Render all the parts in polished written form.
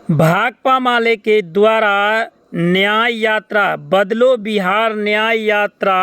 भाकपा माले के द्वारा न्याय यात्रा बदलो बिहार न्याय यात्रा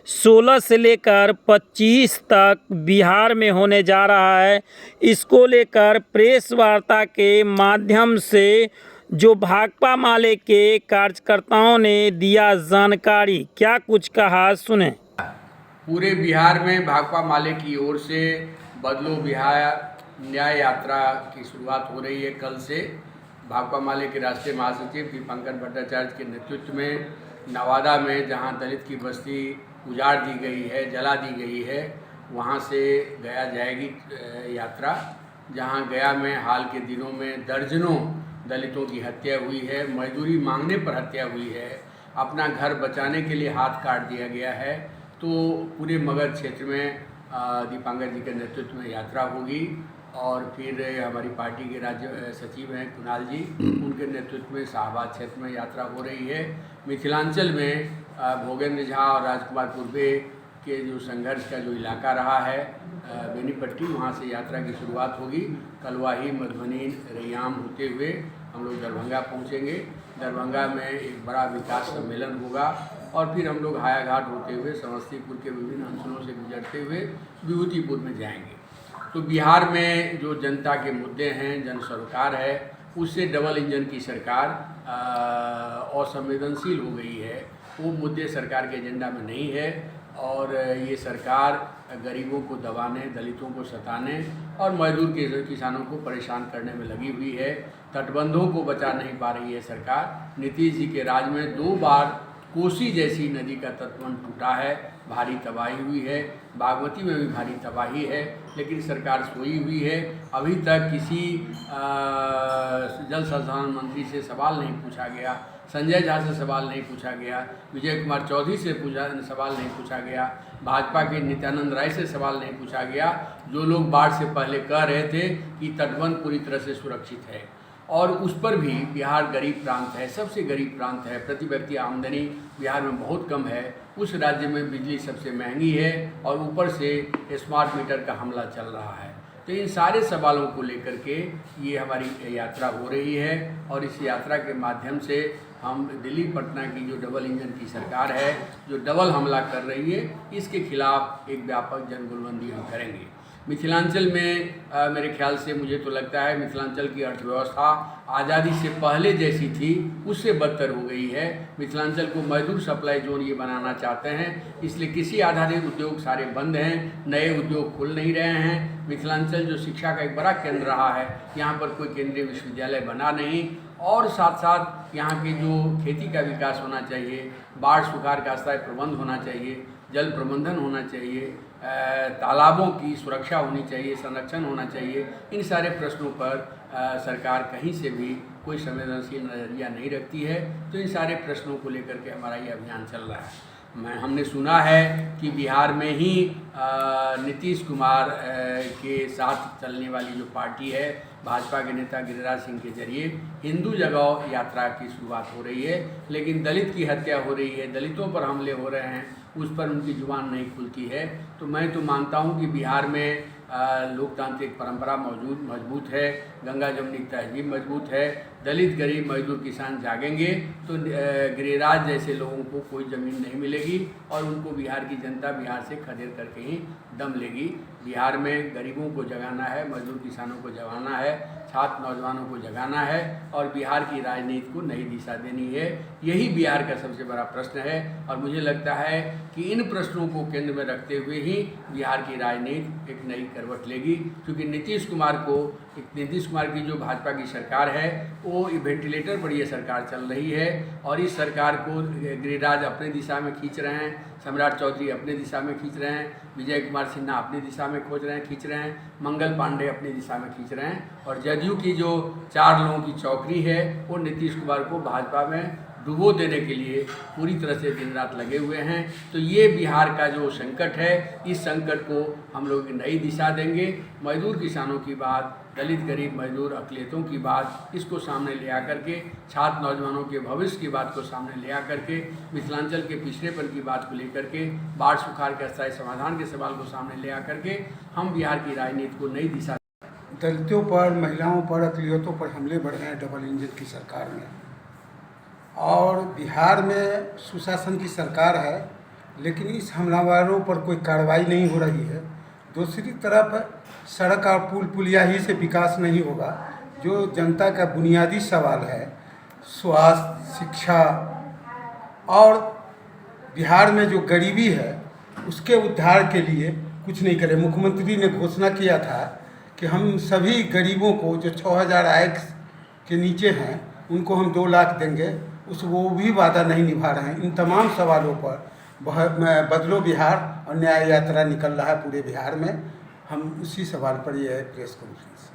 16 से लेकर 25 तक बिहार में होने जा रहा है। इसको लेकर प्रेस वार्ता के माध्यम से जो भाकपा माले के कार्यकर्ताओं ने दिया जानकारी, क्या कुछ कहा सुने। पूरे बिहार में भाकपा माले की ओर से बदलो बिहार न्याय यात्रा की शुरुआत हो रही है। कल से भाकपा माले के राष्ट्रीय महासचिव दीपांकर भट्टाचार्य के नेतृत्व में नवादा में जहां दलित की बस्ती उजाड़ दी गई है, जला दी गई है, वहां से गया जाएगी यात्रा। जहां गया में हाल के दिनों में दर्जनों दलितों की हत्या हुई है, मजदूरी मांगने पर हत्या हुई है, अपना घर बचाने के लिए हाथ काट दिया गया है। तो पूरे मगध क्षेत्र में दीपांकर जी के नेतृत्व में यात्रा होगी और फिर हमारी पार्टी के राज्य सचिव हैं कुणाल जी, उनके नेतृत्व में शाहबाद क्षेत्र में यात्रा हो रही है। मिथिलांचल में भोगेंद्र झा और राजकुमार पूर्वे के जो संघर्ष का जो इलाका रहा है बेनीपट्टी, वहाँ से यात्रा की शुरुआत होगी। कलवाही, मधुबनी, रैयाम होते हुए हम लोग दरभंगा पहुँचेंगे। दरभंगा में एक बड़ा विकास सम्मेलन होगा और फिर हम लोग हायाघाट होते हुए समस्तीपुर के विभिन्न अंचलों से गुजरते हुए विभूतिपुर में जाएंगे। तो बिहार में जो जनता के मुद्दे हैं, जन सरकार है, उससे डबल इंजन की सरकार असंवेदनशील हो गई है। वो मुद्दे सरकार के एजेंडा में नहीं है और ये सरकार गरीबों को दबाने, दलितों को सताने और मजदूर के किसानों को परेशान करने में लगी हुई है। तटबंधों को बचा नहीं पा रही है सरकार। नीतीश जी के राज में 2 बार कोसी जैसी नदी का तटबंध टूटा है, भारी तबाही हुई है। बागमती में भी भारी तबाही है, लेकिन सरकार सोई हुई है। अभी तक किसी जल संसाधन मंत्री से सवाल नहीं पूछा गया, संजय झा से सवाल नहीं पूछा गया, विजय कुमार चौधरी से सवाल नहीं पूछा गया, भाजपा के नित्यानंद राय से सवाल नहीं पूछा गया, जो लोग बाढ़ से पहले कह रहे थे कि तटबंध पूरी तरह से सुरक्षित है। और उस पर भी बिहार गरीब प्रांत है, सबसे गरीब प्रांत है, प्रति व्यक्ति आमदनी बिहार में बहुत कम है, उस राज्य में बिजली सबसे महंगी है और ऊपर से स्मार्ट मीटर का हमला चल रहा है। तो इन सारे सवालों को लेकर के ये हमारी यात्रा हो रही है और इस यात्रा के माध्यम से हम दिल्ली पटना की जो डबल इंजन की सरकार है, जो डबल हमला कर रही है, इसके खिलाफ एक व्यापक जनगुलबंदी हम करेंगे। मिथिलांचल में मेरे ख्याल से मुझे तो लगता है मिथिलांचल की अर्थव्यवस्था आज़ादी से पहले जैसी थी उससे बदतर हो गई है। मिथिलांचल को मजदूर सप्लाई जोन ये बनाना चाहते हैं, इसलिए कृषि आधारित उद्योग सारे बंद हैं, नए उद्योग खुल नहीं रहे हैं। मिथिलांचल जो शिक्षा का एक बड़ा केंद्र रहा है, यहाँ पर कोई केंद्रीय विश्वविद्यालय बना नहीं और साथ साथ यहाँ के जो खेती का विकास होना चाहिए, बाढ़ सुखाड़ का अस्थायी प्रबंध होना चाहिए, जल प्रबंधन होना चाहिए, तालाबों की सुरक्षा होनी चाहिए, संरक्षण होना चाहिए। इन सारे प्रश्नों पर सरकार कहीं से भी कोई संवेदनशील नज़रिया नहीं रखती है। तो इन सारे प्रश्नों को लेकर के हमारा ये अभियान चल रहा है। हमने सुना है कि बिहार में ही नीतीश कुमार के साथ चलने वाली जो पार्टी है, भाजपा के नेता गिरिराज सिंह के जरिए हिंदू जगाओ यात्रा की शुरुआत हो रही है, लेकिन दलित की हत्या हो रही है, दलितों पर हमले हो रहे हैं, उस पर उनकी जुबान नहीं खुलती है। तो मैं तो मानता हूं कि बिहार में लोकतांत्रिक परंपरा मजबूत है, गंगा जमुनी तहजीब मजबूत है। दलित, गरीब, मजदूर, किसान जागेंगे तो गिरिराज जैसे लोगों को कोई ज़मीन नहीं मिलेगी और उनको बिहार की जनता बिहार से खदेड़ करके ही दम लेगी। बिहार में गरीबों को जगाना है, मजदूर किसानों को जगाना है, छात्र नौजवानों को जगाना है और बिहार की राजनीति को नई दिशा देनी है। यही बिहार का सबसे बड़ा प्रश्न है और मुझे लगता है कि इन प्रश्नों को केंद्र में रखते हुए ही बिहार की राजनीति एक नई करवट लेगी। क्योंकि नीतीश कुमार की जो भाजपा की सरकार है वो वेंटिलेटर पर ये सरकार चल रही है और इस सरकार को गिरिराज अपने दिशा में खींच रहे हैं, सम्राट चौधरी अपने दिशा में खींच रहे हैं, विजय कुमार सिन्हा अपनी दिशा में खींच रहे हैं, मंगल पांडे अपनी दिशा में खींच रहे हैं और जदयू की जो 4 लोगों की चौकड़ी है वो नीतीश कुमार को भाजपा में डुबो देने के लिए पूरी तरह से दिन रात लगे हुए हैं। तो ये बिहार का जो संकट है, इस संकट को हम लोग नई दिशा देंगे। मजदूर किसानों की बात, दलित, गरीब, मजदूर, अकलियतों की बात, इसको सामने ले आकर के, छात्र नौजवानों के भविष्य की बात को सामने ले आकर के, मिथिलांचल के पिछड़ेपन की बात को लेकर के, बाढ़ सुखाड़ के अस्थायी समाधान के सवाल को सामने ले आकर के हम बिहार की राजनीति को नई दिशा दलितों पर, महिलाओं पर, अक़लियतों पर हमले बढ़ रहे हैं डबल इंजन की सरकार में। और बिहार में सुशासन की सरकार है, लेकिन इस हमलावरों पर कोई कार्रवाई नहीं हो रही है। दूसरी तरफ सड़क और पुल पुलिया ही से विकास नहीं होगा। जो जनता का बुनियादी सवाल है, स्वास्थ्य, शिक्षा और बिहार में जो गरीबी है उसके उद्धार के लिए कुछ नहीं करे। मुख्यमंत्री ने घोषणा किया था कि हम सभी गरीबों को जो 6,000 आय के नीचे हैं उनको हम 2 लाख देंगे, वो भी वादा नहीं निभा रहे हैं। इन तमाम सवालों पर बदलो बिहार और न्याय यात्रा निकल रहा है पूरे बिहार में। हम उसी सवाल पर यह प्रेस कॉन्फ्रेंस।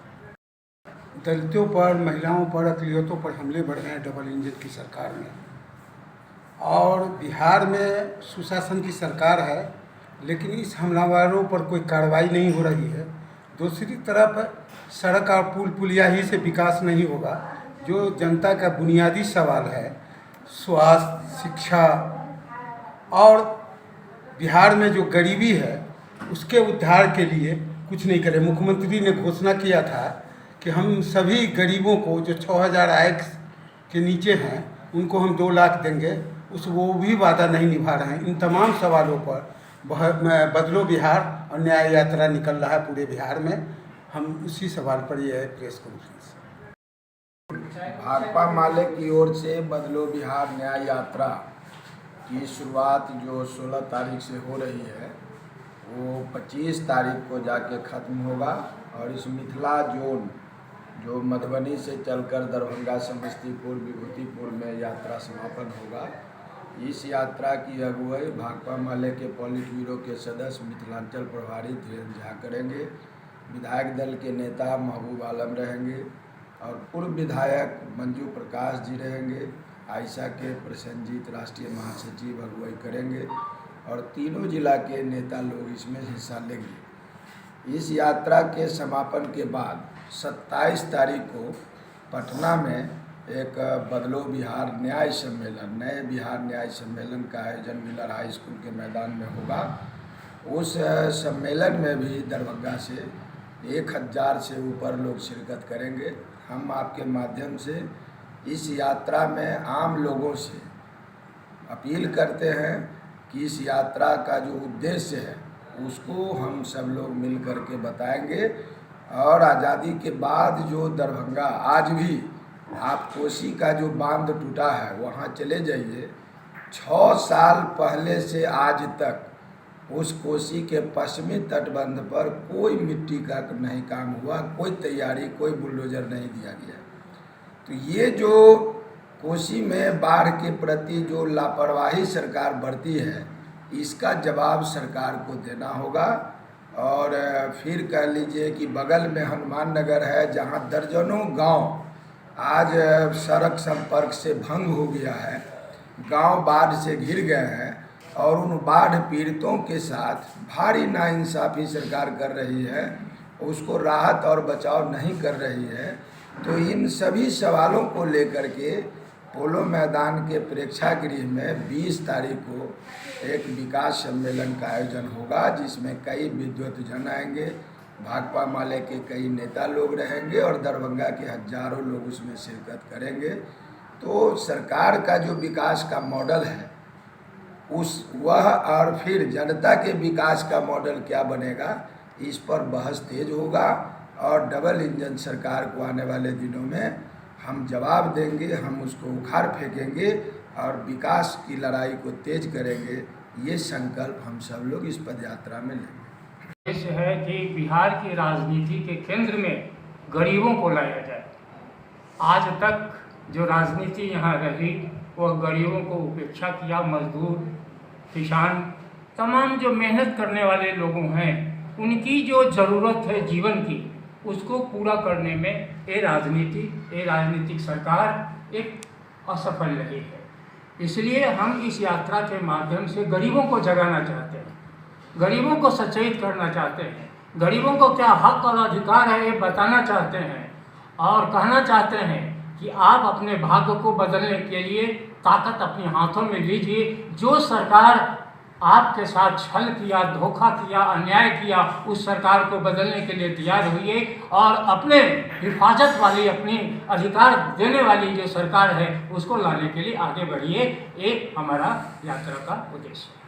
दलितों पर, महिलाओं पर, अक़लियतों पर हमले बढ़ रहे हैं डबल इंजन की सरकार में। और बिहार में सुशासन की सरकार है, लेकिन इस हमलावरों पर कोई कार्रवाई नहीं हो रही है। दूसरी तरफ सड़क और पुल पुलिया ही से विकास नहीं होगा। जो जनता का बुनियादी सवाल है, स्वास्थ्य, शिक्षा और बिहार में जो गरीबी है उसके उद्धार के लिए कुछ नहीं करे। मुख्यमंत्री ने घोषणा किया था कि हम सभी गरीबों को जो 6,000 आय के नीचे हैं उनको हम 2 लाख देंगे, वो भी वादा नहीं निभा रहे हैं। इन तमाम सवालों पर बदलो बिहार और न्याय यात्रा निकल रहा है पूरे बिहार में। हम उसी सवाल पर यह प्रेस कॉन्फ्रेंस। भाकपा माले की ओर से बदलो बिहार न्याय यात्रा की शुरुआत जो 16 तारीख से हो रही है वो 25 तारीख को जाके ख़त्म होगा। और इस मिथिला जोन जो मधुबनी से चलकर दरभंगा, समस्तीपुर, विभूतिपुर में यात्रा समापन होगा। इस यात्रा की अगुवाई भाकपा माले के पॉलिट ब्यूरो के सदस्य मिथिलांचल प्रभारी धीरेन्द्र झा करेंगे। विधायक दल के नेता महबूब आलम रहेंगे और पूर्व विधायक मंजू प्रकाश जी रहेंगे। आयशा के प्रसन्नजीत राष्ट्रीय महासचिव अगुवाई करेंगे और तीनों जिला के नेता लोग इसमें हिस्सा लेंगे। इस यात्रा के समापन के बाद 27 तारीख को पटना में एक बदलो बिहार न्याय सम्मेलन, नए बिहार न्याय सम्मेलन का आयोजन मिलर हाई स्कूल के मैदान में होगा। उस सम्मेलन में भी दरभंगा से 1,000 से ऊपर लोग शिरकत करेंगे। हम आपके माध्यम से इस यात्रा में आम लोगों से अपील करते हैं कि इस यात्रा का जो उद्देश्य है उसको हम सब लोग मिल कर के बताएंगे। और आज़ादी के बाद जो दरभंगा, आज भी आप कोसी का जो बांध टूटा है वहाँ चले जाइए, 6 साल पहले से आज तक उस कोसी के पश्चिमी तटबंध पर कोई मिट्टी का नहीं काम हुआ, कोई तैयारी, कोई बुलडोजर नहीं दिया गया। तो ये जो कोसी में बाढ़ के प्रति जो लापरवाही सरकार बरती है, इसका जवाब सरकार को देना होगा। और फिर कह लीजिए कि बगल में हनुमान नगर है जहाँ दर्जनों गांव आज सड़क संपर्क से भंग हो गया है, गांव बाढ़ से घिर गए हैं और उन बाढ़ पीड़ितों के साथ भारी नाइंसाफ़ी सरकार कर रही है, उसको राहत और बचाव नहीं कर रही है। तो इन सभी सवालों को लेकर के पोलो मैदान के प्रेक्षागृह में 20 तारीख को एक विकास सम्मेलन का आयोजन होगा, जिसमें कई विद्वत्तजन आएंगे, भाकपा माले के कई नेता लोग रहेंगे और दरभंगा के हजारों लोग उसमें शिरकत करेंगे। तो सरकार का जो विकास का मॉडल है वह और फिर जनता के विकास का मॉडल क्या बनेगा, इस पर बहस तेज होगा। और डबल इंजन सरकार को आने वाले दिनों में हम जवाब देंगे, हम उसको उखाड़ फेंकेंगे और विकास की लड़ाई को तेज करेंगे। ये संकल्प हम सब लोग इस पदयात्रा में लेंगे। उद्देश्य है कि बिहार की राजनीति के केंद्र में गरीबों को लाया जाए। आज तक जो राजनीति यहाँ रही वह गरीबों को उपेक्षा किया। मजदूर, किसान, तमाम जो मेहनत करने वाले लोगों हैं, उनकी जो ज़रूरत है जीवन की, उसको पूरा करने में ये राजनीतिक सरकार एक असफल रही है। इसलिए हम इस यात्रा के माध्यम से गरीबों को जगाना चाहते हैं, गरीबों को सचेत करना चाहते हैं, गरीबों को क्या हक और अधिकार है ये बताना चाहते हैं और कहना चाहते हैं कि आप अपने भाग्य को बदलने के लिए ताकत अपने हाथों में लीजिए। जो सरकार आपके साथ छल किया, धोखा किया, अन्याय किया, उस सरकार को बदलने के लिए तैयार होइए और अपने हिफाजत वाली, अपनी अधिकार देने वाली जो सरकार है उसको लाने के लिए आगे बढ़िए। ये हमारा यात्रा का उद्देश्य है।